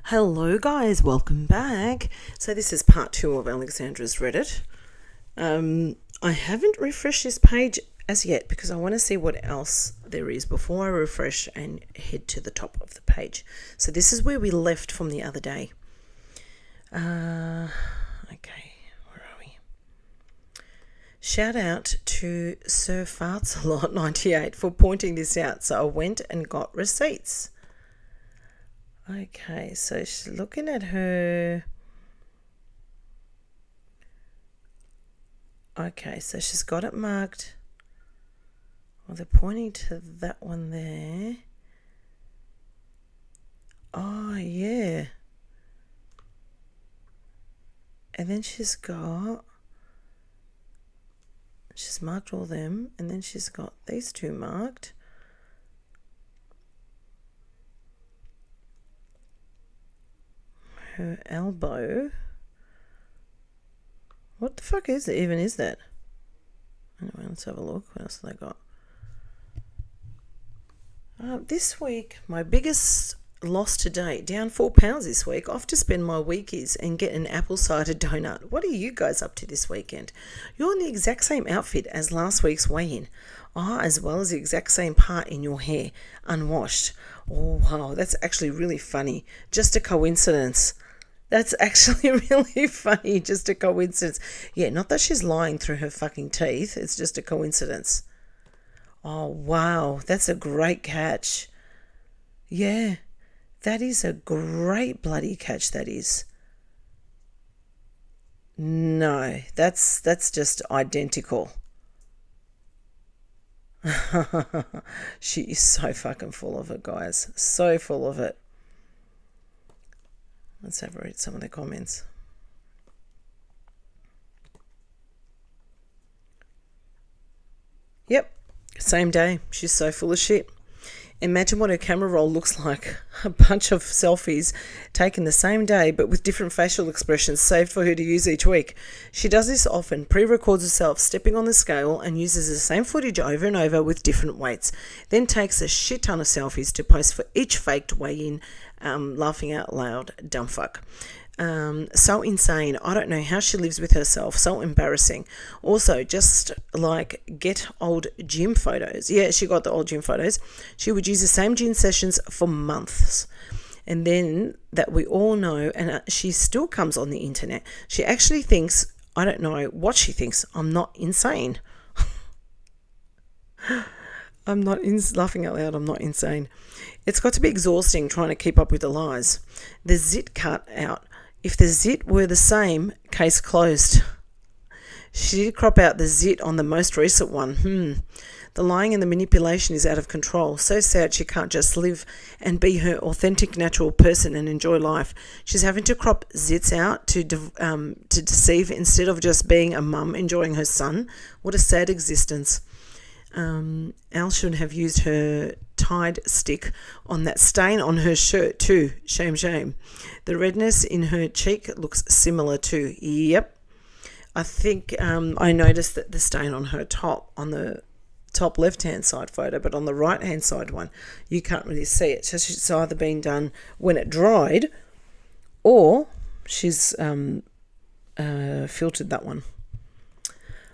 Hello guys, welcome back. So this is part 2 of Alexandra's Reddit. I haven't refreshed this page as yet because I want to see what else there is before I refresh and head to the top of the page. So this is where we left from the other day. Okay, where are we? Shout out to Sir Fartsalot 98 for pointing this out. So I went and got receipts. Okay, so she's looking at her. Okay, so she's got it marked. Well, they're pointing to that one there. Oh, yeah. And then she's marked all them, and then she's got these two marked. Her elbow. What the fuck is that? Anyway, let's have a look. What else have they got? This week, my biggest loss to date, down 4 pounds this week. Off to spend my weekies and get an apple cider donut. What are you guys up to this weekend? You're in the exact same outfit as last week's weigh-in. As well as the exact same part in your hair, unwashed. Oh, wow, that's actually really funny. Just a coincidence. That's actually really funny, just a coincidence. Yeah, not that she's lying through her fucking teeth. It's just a coincidence. Oh, wow. That's a great catch. Yeah, that is a great bloody catch, that is. No, that's just identical. She is so fucking full of it, guys. So full of it. Let's have a read some of the comments. Yep, same day. She's so full of shit. Imagine what her camera roll looks like. A bunch of selfies taken the same day but with different facial expressions saved for her to use each week. She does this often, pre-records herself stepping on the scale and uses the same footage over and over with different weights. Then takes a shit ton of selfies to post for each faked weigh-in. Laughing out loud, dumb fuck. So insane. I don't know how she lives with herself. So embarrassing. Also, just like get old gym photos. Yeah, she got the old gym photos. She would use the same gym sessions for months. And then that we all know, and she still comes on the internet. She actually thinks, I don't know what she thinks, I'm not insane. Laughing out loud, I'm not insane. It's got to be exhausting trying to keep up with the lies. The zit cut out. If the zit were the same, case closed. She did crop out the zit on the most recent one. The lying and the manipulation is out of control. So sad she can't just live and be her authentic, natural person and enjoy life. She's having to crop zits out to deceive instead of just being a mum enjoying her son. What a sad existence. Al should have used her Tide stick on that stain on her shirt too. Shame, shame. The redness in her cheek looks similar too. Yep. I think I noticed that the stain on her top, on the top left-hand side photo, but on the right-hand side one, you can't really see it. So she's either been done when it dried or she's filtered that one.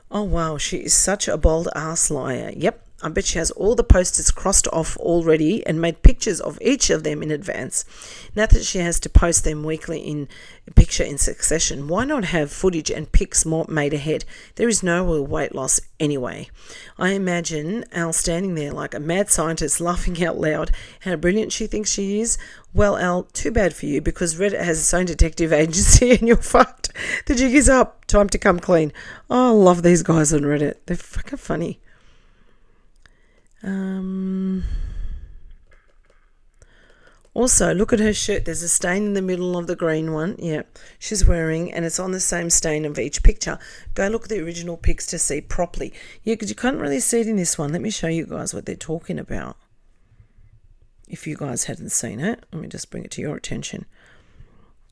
Oh, wow, she is such a bold ass liar. Yep, I bet she has all the posters crossed off already and made pictures of each of them in advance. Now that she has to post them weekly in picture in succession, why not have footage and pics more made ahead? There is no real weight loss anyway. I imagine Al standing there like a mad scientist laughing out loud how brilliant she thinks she is. Well, Al, too bad for you because Reddit has its own detective agency and you're fucked. The jig is up. Time to come clean. Oh, I love these guys on Reddit. They're fucking funny. Also, look at her shirt. There's a stain in the middle of the green one. Yeah, she's wearing, and it's on the same stain of each picture. Go look at the original pics to see properly. Yeah, because you can't really see it in this one. Let me show you guys what they're talking about. If you guys hadn't seen it, let me just bring it to your attention.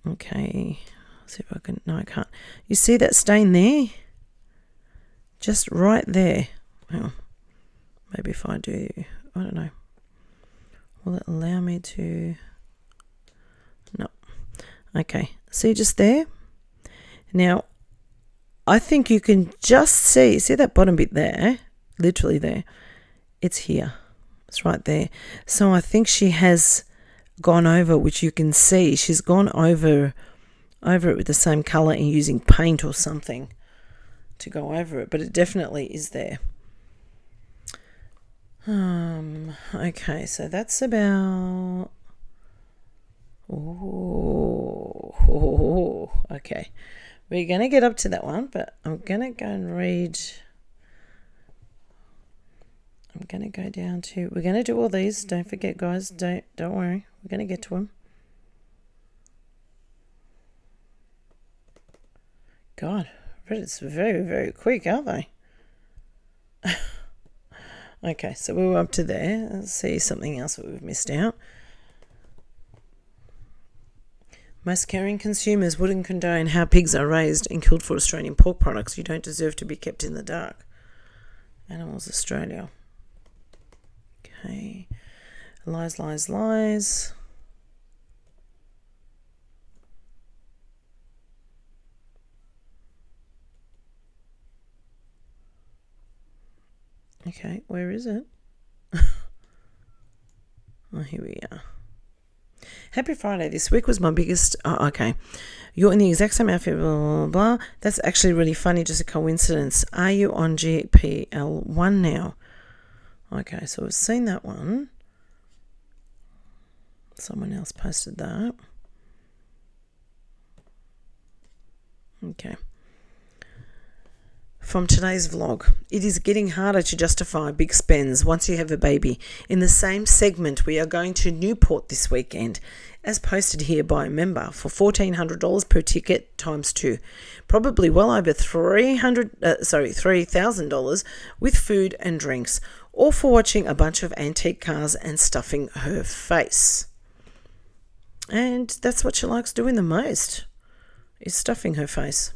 Okay, let's see if I can. No, I can't. You see that stain there? Just right there. Well, maybe if I do, I don't know. Will it allow me to? No. Okay, see just there? Now, I think you can just see that bottom bit there? Literally there. It's here. It's right there. So I think she has gone over, which you can see. She's gone over it with the same colour and using paint or something to go over it. But it definitely is there. Okay, so that's about... Okay. We're going to get up to that one, but I'm going to go and read... I'm going to go down to... We're going to do all these. Don't forget, guys. Don't worry. We're going to get to them. God, Reddit's very, very quick, aren't they? Okay, so we were up to there. Let's see something else that we've missed out. Most caring consumers wouldn't condone how pigs are raised and killed for Australian pork products. You don't deserve to be kept in the dark. Animals Australia. Okay. Lies, lies, lies. Okay, where is it? Oh, here we are. Happy Friday. This week was my biggest... Oh, okay. You're in the exact same outfit, blah, blah, blah. That's actually really funny, just a coincidence. Are you on GPL1 now? Okay, so we've seen that one. Someone else posted that. Okay. From today's vlog, it is getting harder to justify big spends once you have a baby. In the same segment, we are going to Newport this weekend, as posted here by a member, for $1,400 per ticket times 2. Probably well over $3,000 with food and drinks, all for watching a bunch of antique cars and stuffing her face. And that's what she likes doing the most, is stuffing her face.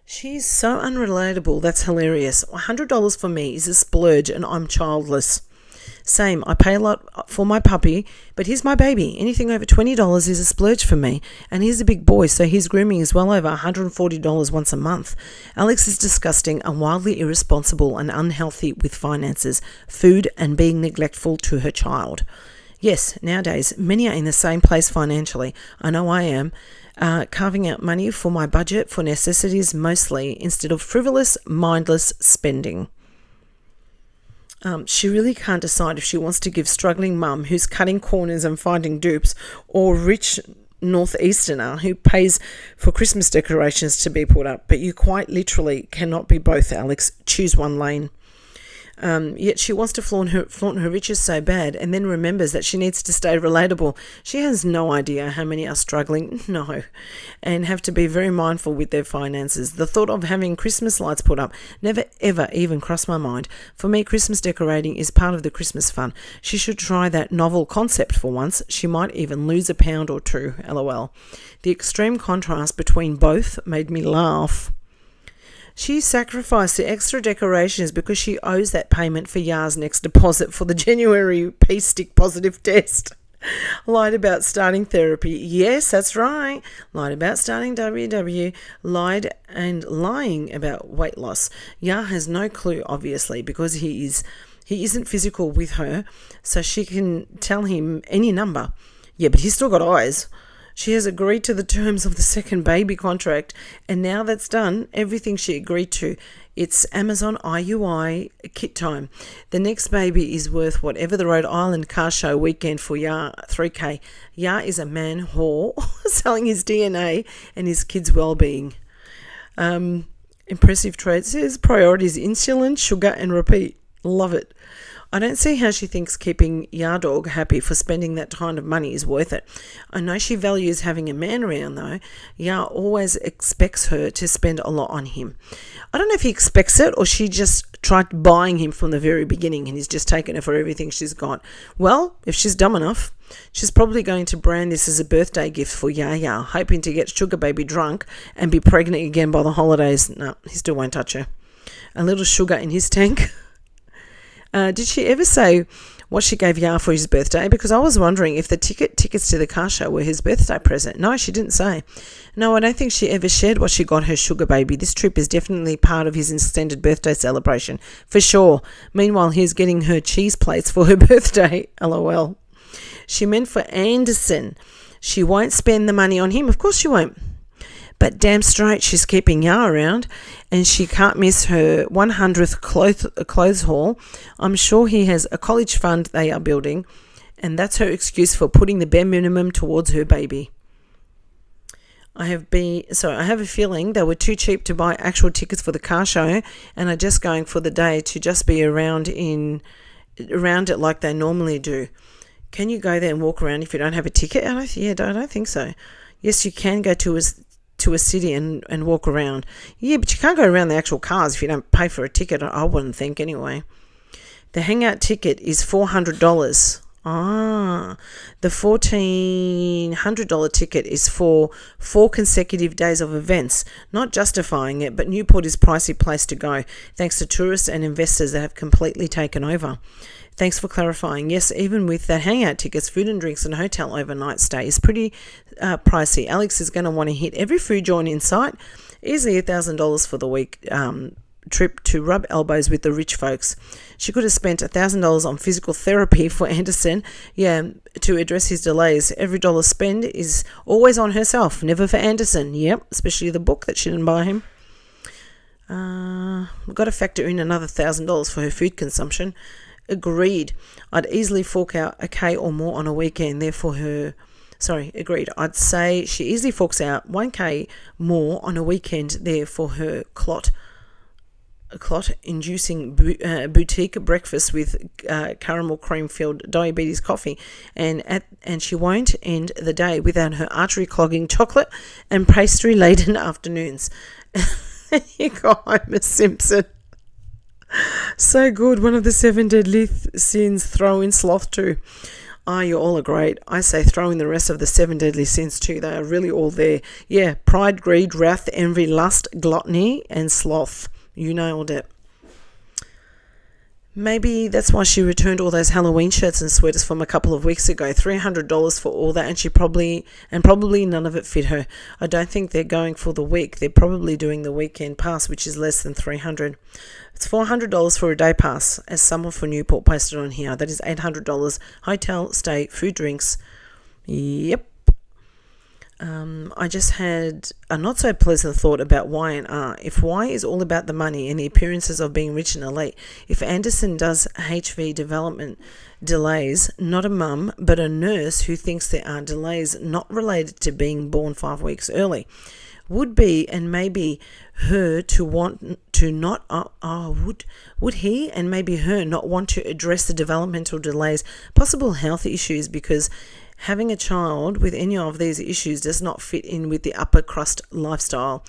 She's so unrelatable, that's hilarious. $100 for me is a splurge and I'm childless. Same, I pay a lot for my puppy, but he's my baby. Anything over $20 is a splurge for me. And he's a big boy, so his grooming is well over $140 once a month. Alex is disgusting and wildly irresponsible and unhealthy with finances, food and being neglectful to her child. Yes, nowadays, many are in the same place financially. I know I am. Carving out money for my budget for necessities mostly instead of frivolous, mindless spending. She really can't decide if she wants to give struggling mum who's cutting corners and finding dupes, or rich northeasterner who pays for Christmas decorations to be put up. But you quite literally cannot be both, Alex. Choose one lane. Yet she wants to flaunt her riches so bad, and then remembers that she needs to stay relatable. She has no idea how many are struggling, no, and have to be very mindful with their finances. The thought of having Christmas lights put up never ever even crossed my mind. For me, Christmas decorating is part of the Christmas fun. She should try that novel concept for once. She might even lose a pound or two, lol. The extreme contrast between both made me laugh. She sacrificed the extra decorations because she owes that payment for Yar's next deposit for the January pee stick positive test. Lied about starting therapy. Yes, that's right. Lied about starting WW. Lied and lying about weight loss. Yar has no clue, obviously, because he isn't physical with her, so she can tell him any number. Yeah, but he's still got eyes. She has agreed to the terms of the second baby contract, and now that's done, everything she agreed to, it's Amazon IUI kit time. The next baby is worth whatever the Rhode Island car show weekend for Yar, $3K. Yar is a man whore, selling his DNA and his kids' well-being. Impressive traits. His priorities: insulin, sugar, and repeat. Love it. I don't see how she thinks keeping Yar Dog happy for spending that kind of money is worth it. I know she values having a man around though. Yar always expects her to spend a lot on him. I don't know if he expects it or she just tried buying him from the very beginning and he's just taken her for everything she's got. Well, if she's dumb enough, she's probably going to brand this as a birthday gift for Yar, hoping to get Sugar Baby drunk and be pregnant again by the holidays. No, he still won't touch her. A little sugar in his tank. Did she ever say what she gave Yar for his birthday? Because I was wondering if the tickets to the car show were his birthday present. No, she didn't say. No, I don't think she ever shared what she got her sugar baby. This trip is definitely part of his extended birthday celebration, for sure. Meanwhile, he's getting her cheese plates for her birthday. LOL. She meant for Anderson. She won't spend the money on him. Of course she won't. But damn straight she's keeping Yar around, and she can't miss her 100th clothes haul. I'm sure he has a college fund they are building, and that's her excuse for putting the bare minimum towards her baby. I have a feeling they were too cheap to buy actual tickets for the car show, and are just going for the day to just be around it like they normally do. Can you go there and walk around if you don't have a ticket? I don't think so. Yes, you can go to a city and walk around. Yeah, but you can't go around the actual cars if you don't pay for a ticket, I wouldn't think anyway. The hangout ticket is $400. The $1,400 ticket is for 4 consecutive days of events. Not justifying it, but Newport is a pricey place to go, thanks to tourists and investors that have completely taken over. Thanks for clarifying. Yes, even with that hangout tickets, food and drinks and hotel overnight stay is pretty pricey. Alex is going to want to hit every food joint in sight. Easily $1,000 for the week trip to rub elbows with the rich folks. She could have spent $1,000 on physical therapy for Anderson, to address his delays. Every dollar spent is always on herself, never for Anderson. Yep, especially the book that she didn't buy him. We've got to factor in another $1,000 for her food consumption. Agreed. I'd easily fork out $1,000 or more on a weekend. Agreed. I'd say she easily forks out $1,000 more on a weekend there for her clot-inducing boutique breakfast with caramel cream-filled diabetes coffee, and she won't end the day without her artery-clogging chocolate and pastry-laden afternoons. You got Homer Simpson. So good. One of the 7 deadly sins. Throw in sloth too. You all are great. I say throw in the rest of the 7 deadly sins too. They are really all there. Yeah, pride, greed, wrath, envy, lust, gluttony, and sloth. You nailed it. Maybe that's why she returned all those Halloween shirts and sweaters from a couple of weeks ago. $300 for all that, and probably none of it fit her. I don't think they're going for the week. They're probably doing the weekend pass, which is less than $300. It's $400 for a day pass, as someone for Newport posted on here. That is $800. Hotel, stay, food, drinks. Yep. I just had a not so pleasant thought about Y and R. If Y is all about the money and the appearances of being rich and elite, if Anderson does HV development delays, not a mum, but a nurse who thinks there are delays not related to being born 5 weeks early, would be and maybe her to want to not would he and maybe her not want to address the developmental delays, possible health issues, because having a child with any of these issues does not fit in with the upper crust lifestyle.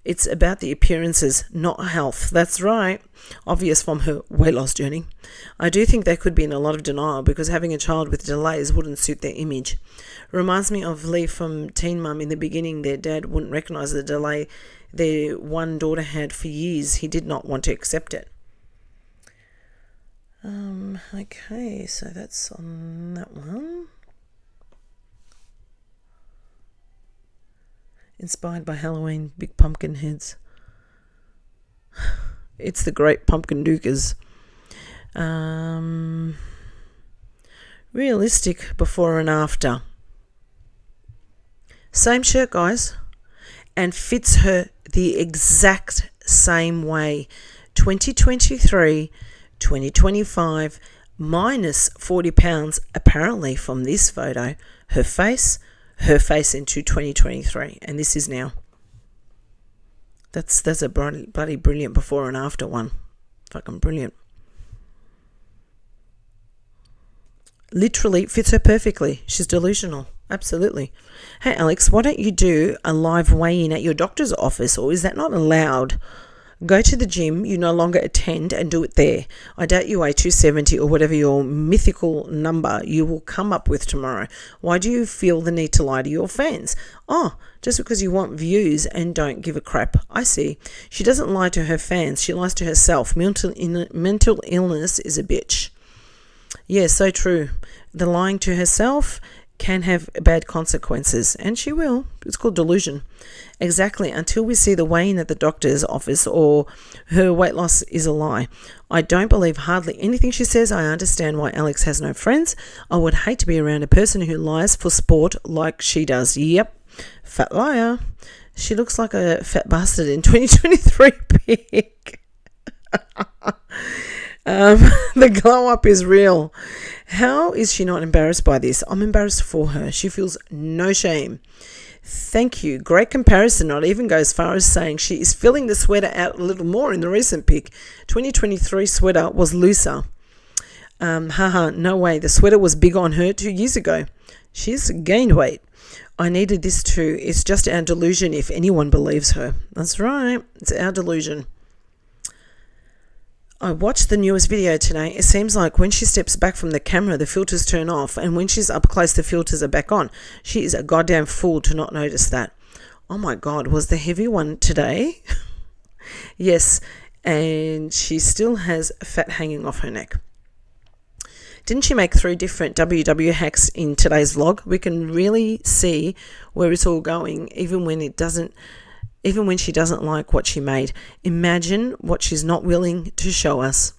It's about the appearances, not health. That's right. Obvious from her weight loss journey. I do think they could be in a lot of denial because having a child with delays wouldn't suit their image. Reminds me of Lee from Teen Mum in the beginning. Their dad wouldn't recognise the delay their one daughter had for years. He did not want to accept it. Okay, so that's on that one. Inspired by Halloween big pumpkin heads. It's the great pumpkin dukers. Realistic before and after. Same shirt, guys, and fits her the exact same way. 2023, 2025, minus 40 pounds apparently from this photo. Her face into 2023, and this is now. That's a bloody brilliant before and after one. Fucking brilliant. Literally fits her perfectly. She's delusional. Absolutely. Hey Alex, why don't you do a live weigh-in at your doctor's office, or is that not allowed? Go to the gym you no longer attend and do it there. I doubt you weigh 270 or whatever your mythical number you will come up with tomorrow. Why do you feel the need to lie to your fans? Oh, just because you want views and don't give a crap. I see. She doesn't lie to her fans. She lies to herself. Mental illness is a bitch. Yeah, so true. The lying to herself can have bad consequences, and she will. It's called delusion. Exactly, until we see the weighing at the doctor's office or her weight loss is a lie. I don't believe hardly anything she says. I understand why Alex has no friends. I would hate to be around a person who lies for sport like she does. Yep, fat liar. She looks like a fat bastard in 2023 pic. The glow up is real. How is she not embarrassed by this? I'm embarrassed for her. She feels no shame. Thank you. Great comparison. I'd even go as far as saying she is filling the sweater out a little more in the recent pic. 2023 sweater was looser. No way. The sweater was big on her 2 years ago. She's gained weight. I needed this too. It's just our delusion if anyone believes her. That's right. It's our delusion. I watched the newest video today. It seems like when she steps back from the camera, the filters turn off, and when she's up close, the filters are back on. She is a goddamn fool to not notice that. Oh my God, was the heavy one today? Yes, and she still has fat hanging off her neck. Didn't she make 3 different WW hacks in today's vlog? We can really see where it's all going, even when she doesn't like what she made. Imagine what she's not willing to show us.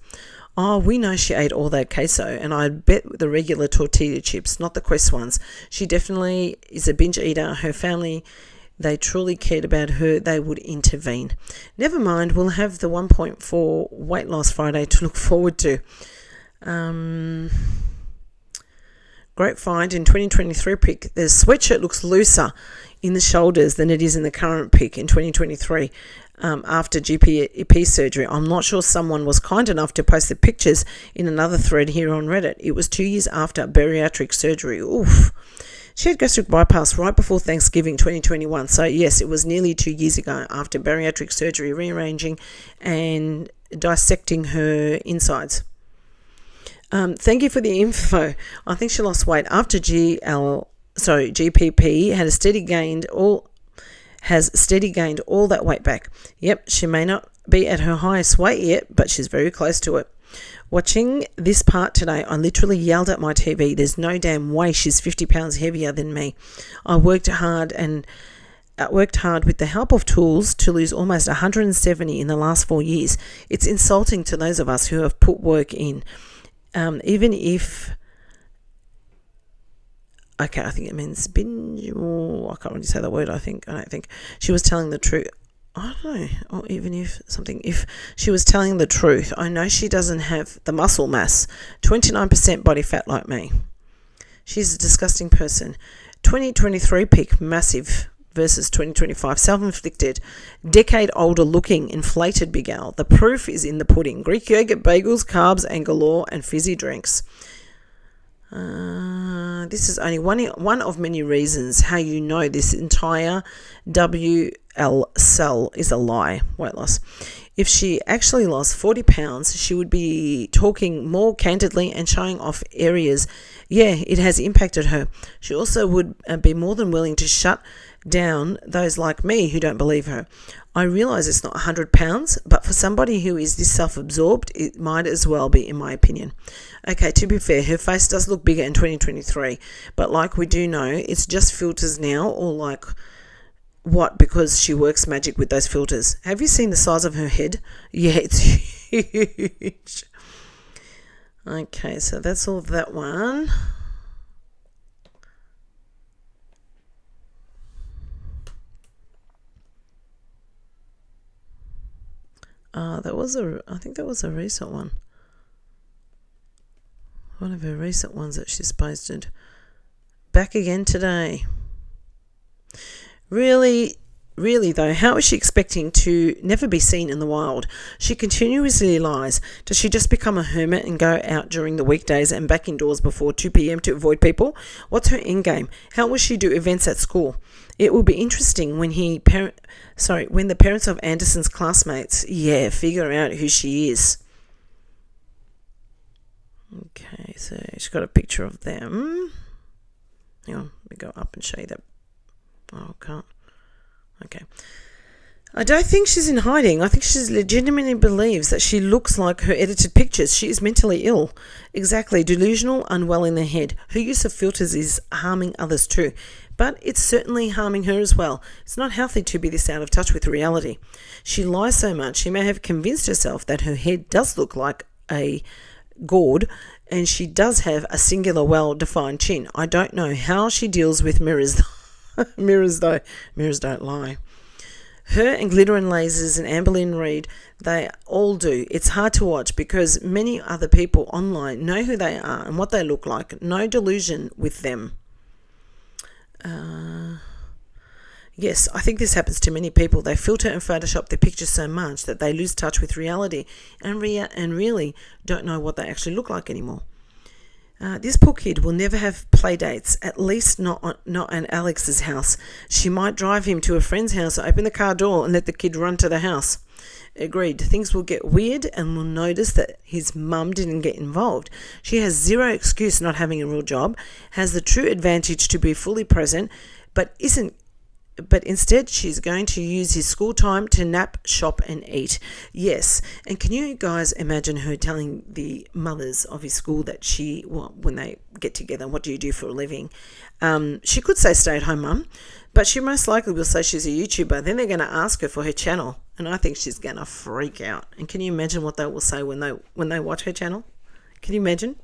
Oh, we know she ate all that queso, and I bet the regular tortilla chips, not the Quest ones. She definitely is a binge eater. Her family, they truly cared about her. They would intervene. Never mind, we'll have the 1.4 weight loss Friday to look forward to. Great find in 2023 pic. The sweatshirt looks looser in the shoulders than it is in the current pic in 2023 after GP surgery. I'm not sure someone was kind enough to post the pictures in another thread here on Reddit. It was 2 years after bariatric surgery. Oof. She had gastric bypass right before Thanksgiving 2021. So yes, it was nearly 2 years ago after bariatric surgery, rearranging and dissecting her insides. Thank you for the info. I think she lost weight after GPP has steady gained all that weight back. Yep, she may not be at her highest weight yet, but she's very close to it. Watching this part today, I literally yelled at my TV. There's no damn way she's 50 pounds heavier than me. I worked hard with the help of tools to lose almost 170 in the last 4 years. It's insulting to those of us who have put work in. Even if, okay, I think it means binge, or I can't really say the word, I don't think. She was telling the truth. I don't know, or even if she was telling the truth. I know she doesn't have the muscle mass, 29% body fat like me. She's a disgusting person. 2023 pic, massive, versus 2025, self-inflicted, decade older looking, inflated Big Al. The proof is in the pudding. Greek yogurt, bagels, carbs, and galore, and fizzy drinks. This is only one of many reasons how you know this entire WL cell is a lie, weight loss. If she actually lost 40 pounds, she would be talking more candidly and showing off areas. Yeah, it has impacted her. She also would be more than willing to shut down those like me who don't believe her. I realise it's not 100 pounds, but for somebody who is this self-absorbed, it might as well be, in my opinion. Okay, to be fair, her face does look bigger in 2023, but like we do know, it's just filters now, or like what, because she works magic with those filters. Have you seen the size of her head? Yeah, it's huge. Okay, so that's all of that one. I think that was a recent one. One of her recent ones that she's posted. Back again today. Really, Really, though, how is she expecting to never be seen in the wild? She continuously lies. Does she just become a hermit and go out during the weekdays and back indoors before 2 p.m. to avoid people? What's her end game? How will she do events at school? It will be interesting when when the parents of Anderson's classmates, figure out who she is. Okay, so she's got a picture of them. Hang on, let me go up and show you that. Oh, can't. Okay. I don't think she's in hiding. I think she legitimately believes that she looks like her edited pictures. She is mentally ill. Exactly. Delusional, unwell in the head. Her use of filters is harming others too. But it's certainly harming her as well. It's not healthy to be this out of touch with reality. She lies so much, she may have convinced herself that her head does look like a gourd, and she does have a singular, well-defined chin. I don't know how she deals with mirrors. Mirrors don't lie. Her and Glitter and Lasers and Amberlynn Reid, they all do. It's hard to watch because many other people online know who they are and what they look like. No delusion with them. Yes, I think this happens to many people. They filter and Photoshop their pictures so much that they lose touch with reality and really don't know what they actually look like anymore. This poor kid will never have play dates, at least not at Alex's house. She might drive him to a friend's house, open the car door and let the kid run to the house. Agreed. Things will get weird and will notice that his mum didn't get involved. She has zero excuse not having a real job, has the true advantage to be fully present, but instead she's going to use his school time to nap, shop and eat. Yes, and can you guys imagine her telling the mothers of his school that when they get together, what do you do for a living? She could say stay-at-home mum, but she most likely will say she's a YouTuber. Then they're going to ask her for her channel, and I think she's going to freak out. And can you imagine what they will say when they watch her channel? Can you imagine?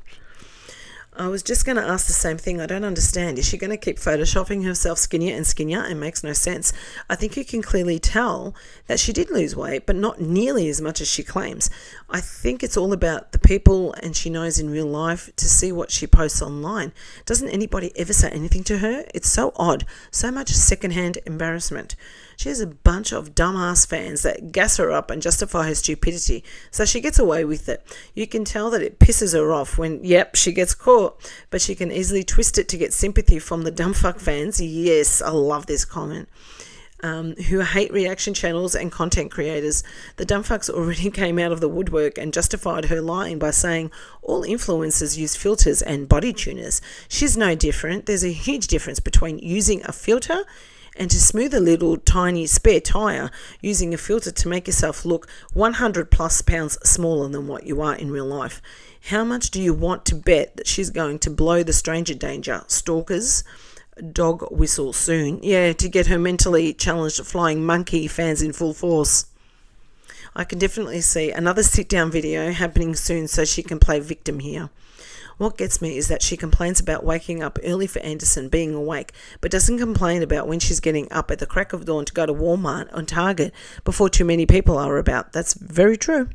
I was just going to ask the same thing. I don't understand. Is she going to keep photoshopping herself skinnier and skinnier? It makes no sense. I think you can clearly tell that she did lose weight, but not nearly as much as she claims. I think it's all about the people and she knows in real life to see what she posts online. Doesn't anybody ever say anything to her? It's so odd. So much secondhand embarrassment. She has a bunch of dumbass fans that gas her up and justify her stupidity, so she gets away with it. You can tell that it pisses her off when, she gets caught, but she can easily twist it to get sympathy from the dumbfuck fans. Yes, I love this comment. Who hate reaction channels and content creators. The dumbfucks already came out of the woodwork and justified her lying by saying all influencers use filters and body tuners. She's no different. There's a huge difference between using a filter and to smooth a little tiny spare tire, using a filter to make yourself look 100 plus pounds smaller than what you are in real life. How much do you want to bet that she's going to blow the stranger danger stalkers dog whistle soon? Yeah, to get her mentally challenged flying monkey fans in full force. I can definitely see another sit-down video happening soon so she can play victim here. What gets me is that she complains about waking up early for Anderson being awake, but doesn't complain about when she's getting up at the crack of dawn to go to Walmart and Target before too many people are about. That's very true.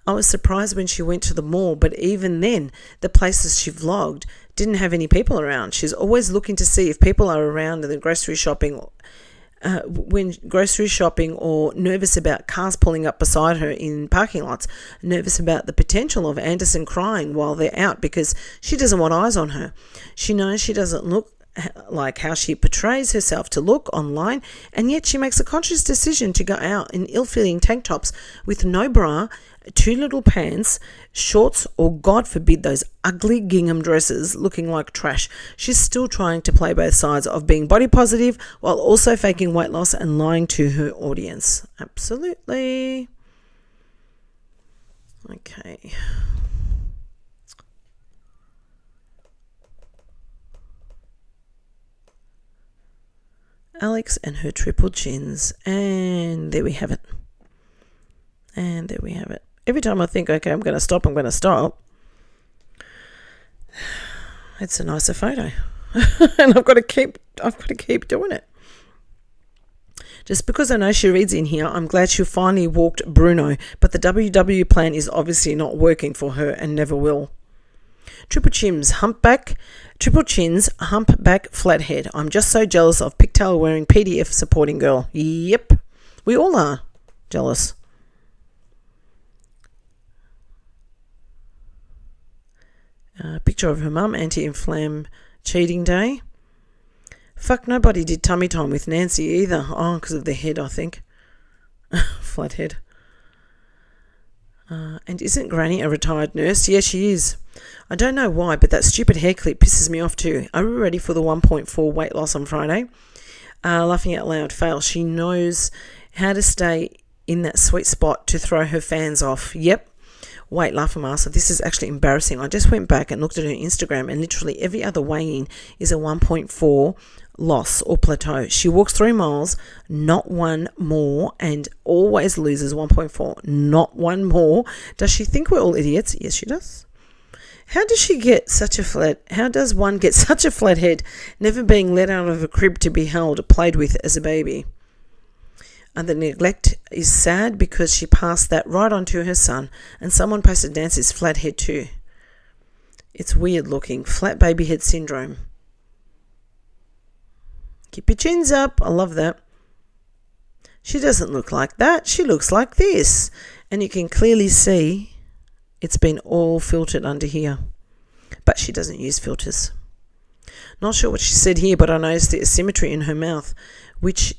I was surprised when she went to the mall, but even then, the places she vlogged didn't have any people around. She's always looking to see if people are around in the grocery shopping or nervous about cars pulling up beside her in parking lots, nervous about the potential of Anderson crying while they're out because she doesn't want eyes on her. She knows she doesn't look like how she portrays herself to look online, and yet she makes a conscious decision to go out in ill-fitting tank tops with no bra, too little pants, shorts, or God forbid those ugly gingham dresses looking like trash. She's still trying to play both sides of being body positive while also faking weight loss and lying to her audience. Absolutely. Okay. Alex and her triple chins. And there we have it. Every time I think, okay, I'm going to stop. It's a nicer photo. And I've got to keep doing it. Just because I know she reads in here, I'm glad she finally walked Bruno, but the WW plan is obviously not working for her and never will. Triple chins, humpback, flathead. I'm just so jealous of pigtail wearing PDF supporting girl. Yep, we all are jealous. Picture of her mum, anti-inflam cheating day. Fuck, nobody did tummy time with Nancy either. Oh, because of the head, I think. Flathead. And isn't Granny a retired nurse? Yeah, she is. I don't know why, but that stupid hair clip pisses me off too. Are we ready for the 1.4 weight loss on Friday? Laughing out loud, fail. She knows how to stay in that sweet spot to throw her fans off. Yep. Wait, laughing master, this is actually embarrassing. I just went back and looked at her Instagram, and literally every other weigh-in is a 1.4 loss or plateau. She walks 3 miles, not one more, and always loses 1.4, not one more. Does she think we're all idiots? Yes, she does. How does one get such a flat head, never being let out of a crib to be held, played with as a baby? And the neglect is sad because she passed that right on to her son, and someone posted Nancy's flat head too. It's weird looking. Flat baby head syndrome. Keep your chins up. I love that. She doesn't look like that. She looks like this. And you can clearly see it's been all filtered under here. But she doesn't use filters. Not sure what she said here, but I noticed the asymmetry in her mouth, which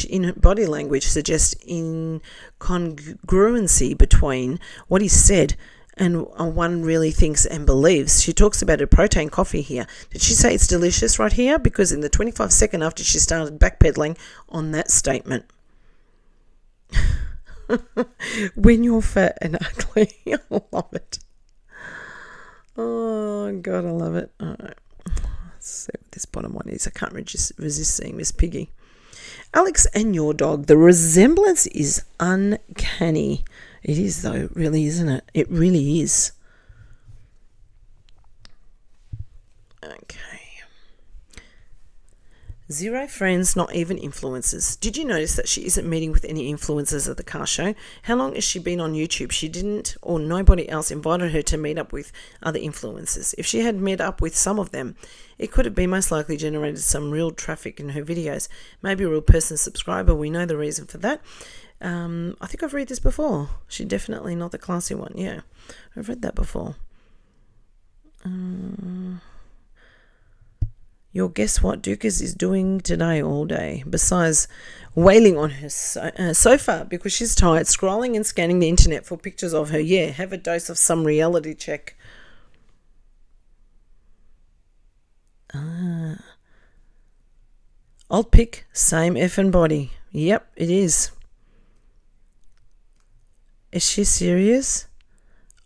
in her body language suggests incongruency between what is said and one really thinks and believes. She talks about her protein coffee here. Did she say it's delicious right here? Because in the 25 seconds after she started backpedaling on that statement. When you're fat and ugly. I love it. Oh, God, I love it. All right. Let's see what this bottom one is. I can't resist seeing Miss Piggy. Alex and your dog, the resemblance is uncanny. It is though, really, isn't it? It really is. Okay. 0 friends, not even influencers. Did you notice that she isn't meeting with any influencers at the car show? How long has she been on YouTube? She didn't, or nobody else invited her to meet up with other influencers. If she had met up with some of them, it could have been most likely generated some real traffic in her videos. Maybe a real person subscriber. We know the reason for that. I think I've read this before. She's definitely not the classy one. Yeah, I've read that before. Your guess what Dukas is doing today all day, besides wailing on her sofa because she's tired, scrolling and scanning the internet for pictures of her. Yeah, have a dose of some reality check. Old pic, same effing body. Yep, it is. Is she serious?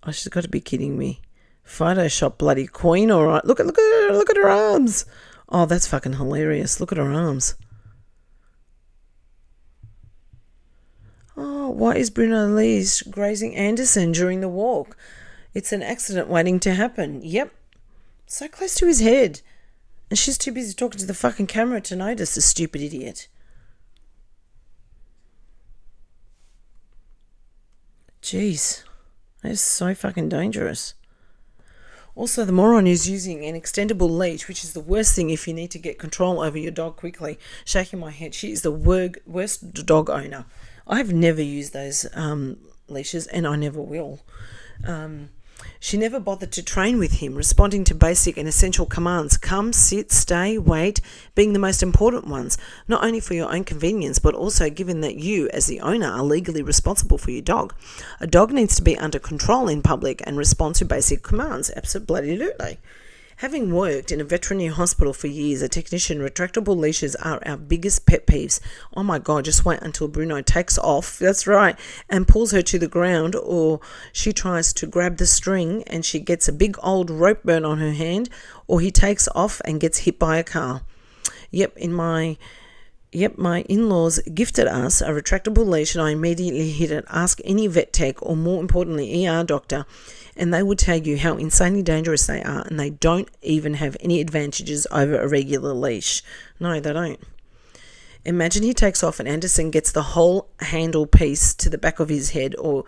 Oh, she's got to be kidding me. Photoshop bloody queen, all right. Look at her, look at her arms. Oh, that's fucking hilarious. Look at her arms. Oh, why is Bruno Lee's grazing Anderson during the walk? It's an accident waiting to happen. Yep. So close to his head. And she's too busy talking to the fucking camera to notice, the stupid idiot. Jeez. That is so fucking dangerous. Also, the moron is using an extendable leash, which is the worst thing if you need to get control over your dog quickly. Shaking my head. She is the worst dog owner. I've never used those leashes, and I never will. She never bothered to train with him, responding to basic and essential commands. Come, sit, stay, wait, being the most important ones, not only for your own convenience, but also given that you, as the owner, are legally responsible for your dog. A dog needs to be under control in public and respond to basic commands. Absolutely. Having worked in a veterinary hospital for years, a technician, retractable leashes are our biggest pet peeves. Oh my God, just wait until Bruno takes off, that's right, and pulls her to the ground, or she tries to grab the string and she gets a big old rope burn on her hand, or he takes off and gets hit by a car. My in-laws gifted us a retractable leash and I immediately hit it. Ask any vet tech or, more importantly, ER doctor, and they would tell you how insanely dangerous they are, and they don't even have any advantages over a regular leash. No, they don't. Imagine he takes off and Anderson gets the whole handle piece to the back of his head, or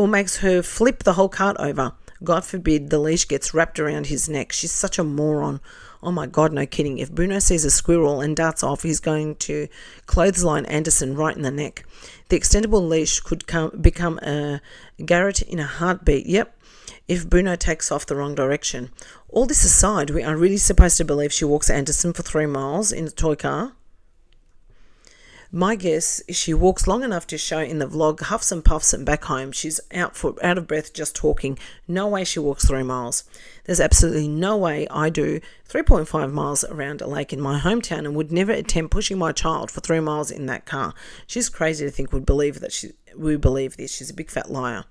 makes her flip the whole cart over. God forbid the leash gets wrapped around his neck. She's such a moron. Oh my God, no kidding. If Bruno sees a squirrel and darts off, he's going to clothesline Anderson right in the neck. The extendable leash could become a garrote in a heartbeat. Yep, if Bruno takes off the wrong direction. All this aside, we are really supposed to believe she walks Anderson for 3 miles in the toy car? My guess is she walks long enough to show in the vlog, huffs and puffs and back home. She's out of breath just talking. No way she walks 3 miles. There's absolutely no way I do 3.5 miles around a lake in my hometown and would never attempt pushing my child for 3 miles in that car. She's crazy to think we believe this. She's a big fat liar.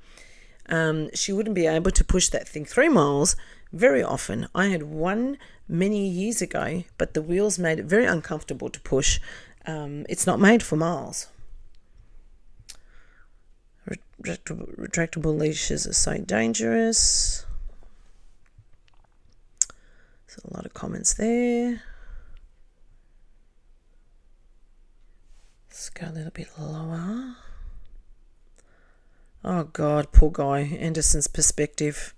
She wouldn't be able to push that thing 3 miles very often. I had one many years ago, but the wheels made it very uncomfortable to push. It's not made for miles. Retractable leashes are so dangerous. There's a lot of comments there. Let's go a little bit lower. Oh God, poor guy. Anderson's perspective.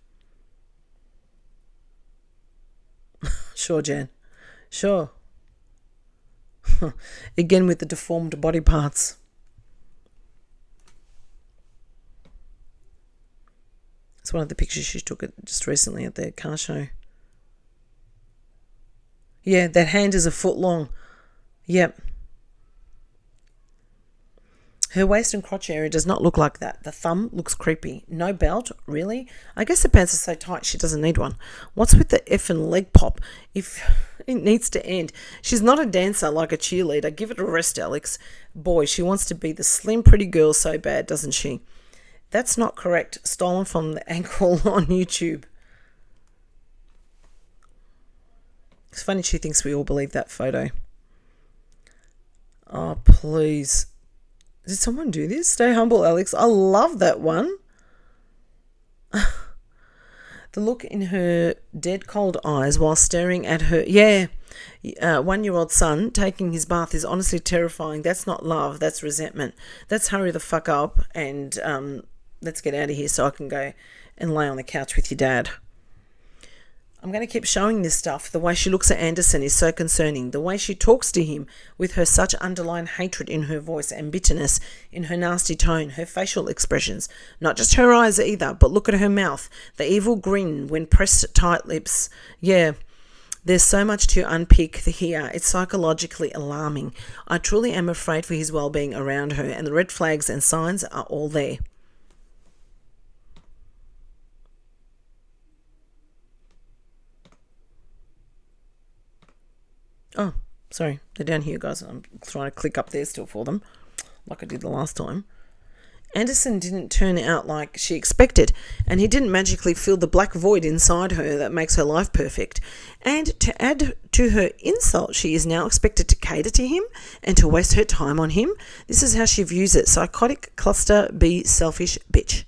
Sure, Jan. Sure. Again with the deformed body parts. It's one of the pictures she took just recently at the car show. Yeah, that hand is a foot long. Yep. Her waist and crotch area does not look like that. The thumb looks creepy. No belt, really? I guess the pants are so tight she doesn't need one. What's with the effing leg pop? If it needs to end. She's not a dancer like a cheerleader. Give it a rest, Alex. Boy, she wants to be the slim, pretty girl so bad, doesn't she? That's not correct. Stolen from the ankle on YouTube. It's funny she thinks we all believe that photo. Oh, please. Did someone do this? Stay humble, Alex. I love that one. The look in her dead cold eyes while staring at her 1-year-old son taking his bath is honestly terrifying. That's not love. That's resentment. That's hurry the fuck up and let's get out of here so I can go and lay on the couch with your dad. I'm going to keep showing this stuff. The way she looks at Anderson is so concerning. The way she talks to him with her such underlying hatred in her voice and bitterness in her nasty tone, her facial expressions. Not just her eyes either, but look at her mouth. The evil grin when pressed tight lips. Yeah, there's so much to unpick here. It's psychologically alarming. I truly am afraid for his well-being around her, and the red flags and signs are all there. Oh, sorry, they're down here, guys. I'm trying to click up there still for them, like I did the last time. Anderson didn't turn out like she expected, and he didn't magically fill the black void inside her that makes her life perfect. And to add to her insult, she is now expected to cater to him and to waste her time on him. This is how she views it. Psychotic cluster B selfish bitch.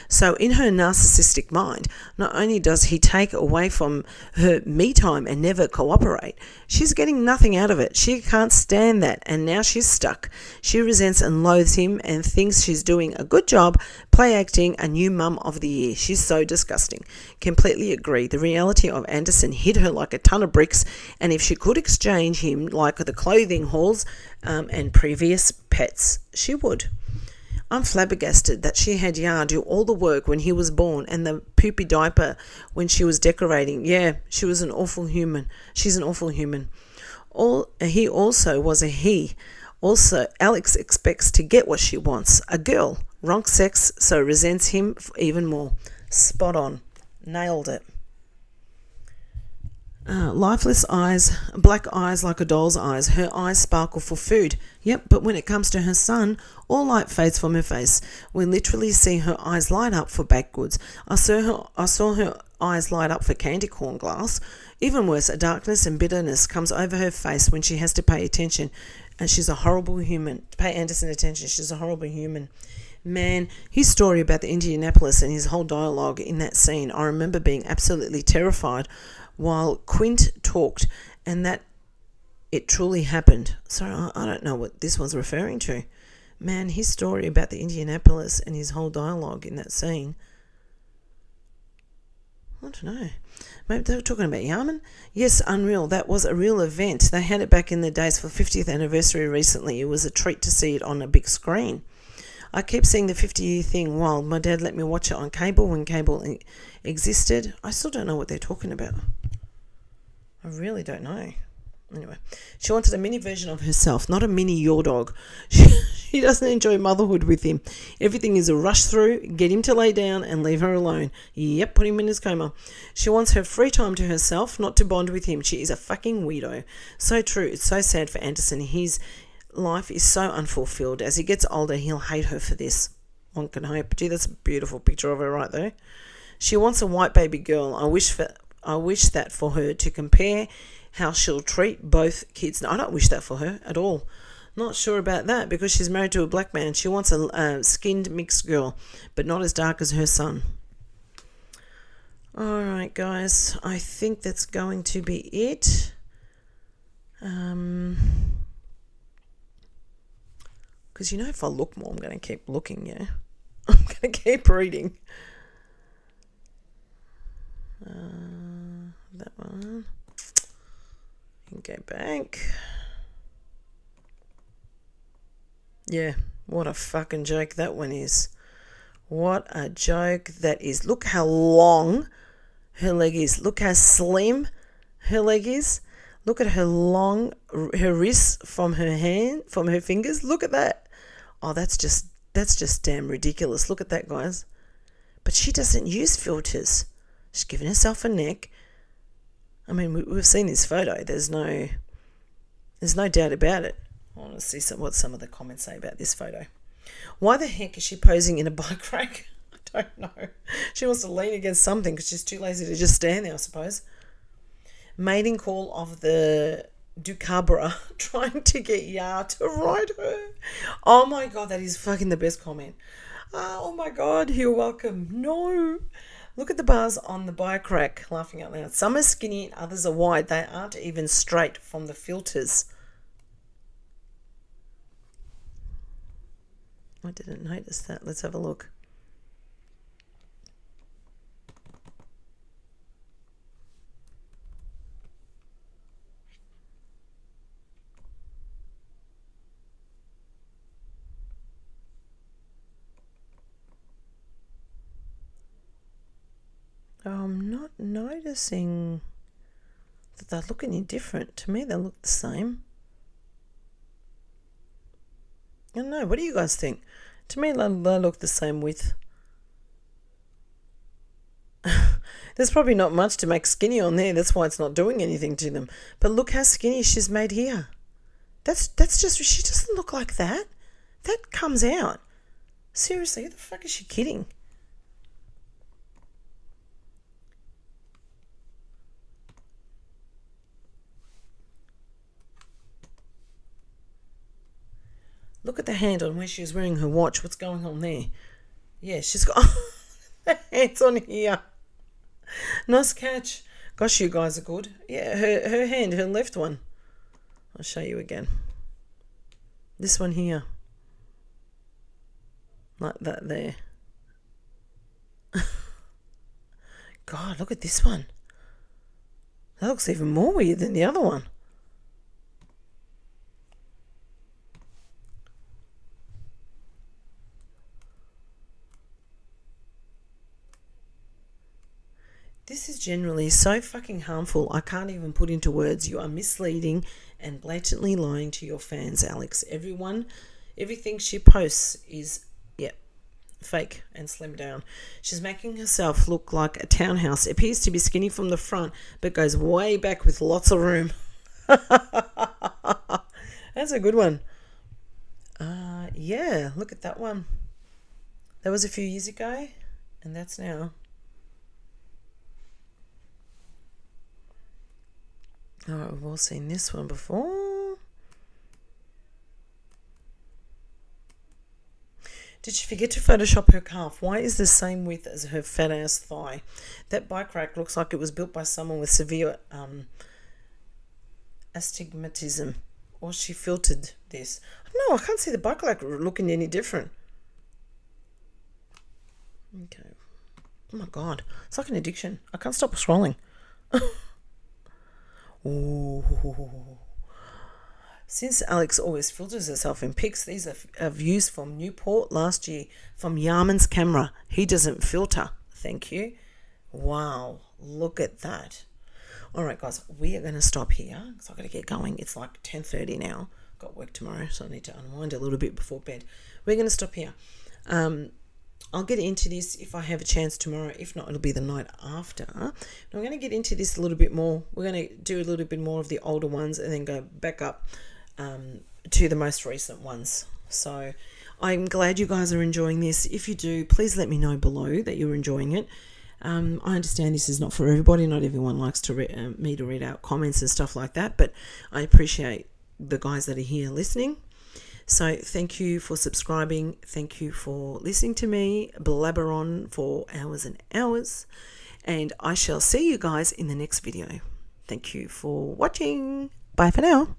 So in her narcissistic mind, not only does he take away from her me time and never cooperate, she's getting nothing out of it. She can't stand that, and now she's stuck. She resents and loathes him and thinks she's doing a good job play acting a new mum of the year. She's so disgusting. Completely agree. The reality of Anderson hit her like a ton of bricks, and if she could exchange him like the clothing hauls and previous pets, she would. I'm flabbergasted that she had Yar do all the work when he was born and the poopy diaper when she was decorating. Yeah, she was an awful human. She's an awful human. He also was a he. Also, Alex expects to get what she wants. A girl. Wrong sex, so resents him even more. Spot on. Nailed it. Lifeless eyes, black eyes like a doll's eyes. Her eyes sparkle for food. Yep, but when it comes to her son, all light fades from her face. We literally see her eyes light up for baked goods. I saw her eyes light up for candy corn glass. Even worse, a darkness and bitterness comes over her face when she has to pay attention. And she's a horrible human. Pay Anderson attention. She's a horrible human. Man, his story about the Indianapolis and his whole dialogue in that scene, I remember being absolutely terrified while Quint talked, and that it truly happened. So I don't know what this one's referring to. Man, his story about the Indianapolis and his whole dialogue in that scene. I don't know. Maybe they were talking about Yarman. Yes, unreal. That was a real event. They had it back in the days for 50th anniversary recently. It was a treat to see it on a big screen. I keep seeing the 50-year thing while my dad let me watch it on cable when cable existed. I still don't know what they're talking about. I really don't know. Anyway, she wanted a mini version of herself, not a mini your dog. She doesn't enjoy motherhood with him. Everything is a rush through, get him to lay down and leave her alone. Yep, put him in his coma. She wants her free time to herself, not to bond with him. She is a fucking weirdo. So true. It's so sad for Anderson. His life is so unfulfilled. As he gets older, he'll hate her for this. One can hope. Gee, that's a beautiful picture of her right there. She wants a white baby girl. I wish that for her, to compare how she'll treat both kids. No, I don't wish that for her at all. Not sure about that because she's married to a black man. She wants a skinned mixed girl, but not as dark as her son. All right, guys. I think that's going to be it. Because, if I look more, I'm going to keep looking, yeah? I'm going to keep reading. That one. You can go back. Yeah, what a fucking joke that one is. What a joke that is. Look how long her leg is. Look how slim her leg is. Look at her wrists from her hand, from her fingers. Look at that. Oh, that's just damn ridiculous. Look at that, guys. But she doesn't use filters. She's given herself a neck. I mean, we've seen this photo. There's no doubt about it. I want to see what some of the comments say about this photo. Why the heck is she posing in a bike rack? I don't know. She wants to lean against something because she's too lazy to just stand there, I suppose. Mating call of the Ducabra trying to get Ya to ride her. Oh my God, that is fucking the best comment. Oh my God, you're welcome. No. Look at the bars on the bike rack, laughing out loud. Some are skinny and others are wide. They aren't even straight from the filters. I didn't notice that. Let's have a look. I'm not noticing that they're looking any different. To me, they look the same. I don't know. What do you guys think? To me, they look the same width. There's probably not much to make skinny on there. That's why it's not doing anything to them. But look how skinny she's made here. That's just, she doesn't look like that. That comes out. Seriously, who the fuck is she kidding? Look at the hand on where she was wearing her watch. What's going on there? Yeah, she's got the hands on here. Nice catch. Gosh, you guys are good. Yeah, her hand, her left one. I'll show you again. This one here. Like that there. God, look at this one. That looks even more weird than the other one. This is generally so fucking harmful, I can't even put into words. You are misleading and blatantly lying to your fans, Alex. Everything she posts is, fake and slimmed down. She's making herself look like a townhouse. It appears to be skinny from the front, but goes way back with lots of room. That's a good one. Yeah, look at that one. That was a few years ago, and that's now. Oh, we've all seen this one before. Did she forget to Photoshop her calf? Why is the same width as her fat ass thigh? That bike rack looks like it was built by someone with severe astigmatism. Or she filtered this. No, I can't see the bike rack looking any different. Okay. Oh my God, it's like an addiction. I can't stop scrolling. Ooh. Since Alex always filters herself in pics, these are views from Newport last year from Yarman's camera. He doesn't filter. Thank you. Wow, look at that. All right, guys, we are going to stop here because I've got to get going. It's like 10:30 now. Got work tomorrow, so I need to unwind a little bit before bed. We're going to stop here. I'll get into this if I have a chance tomorrow. If not, it'll be the night after. And I'm going to get into this a little bit more. We're going to do a little bit more of the older ones and then go back up to the most recent ones. So I'm glad you guys are enjoying this. If you do, please let me know below that you're enjoying it. I understand this is not for everybody. Not everyone likes to me to read out comments and stuff like that, but I appreciate the guys that are here listening. So thank you for subscribing. Thank you for listening to me blabber on for hours and hours. And I shall see you guys in the next video. Thank you for watching. Bye for now.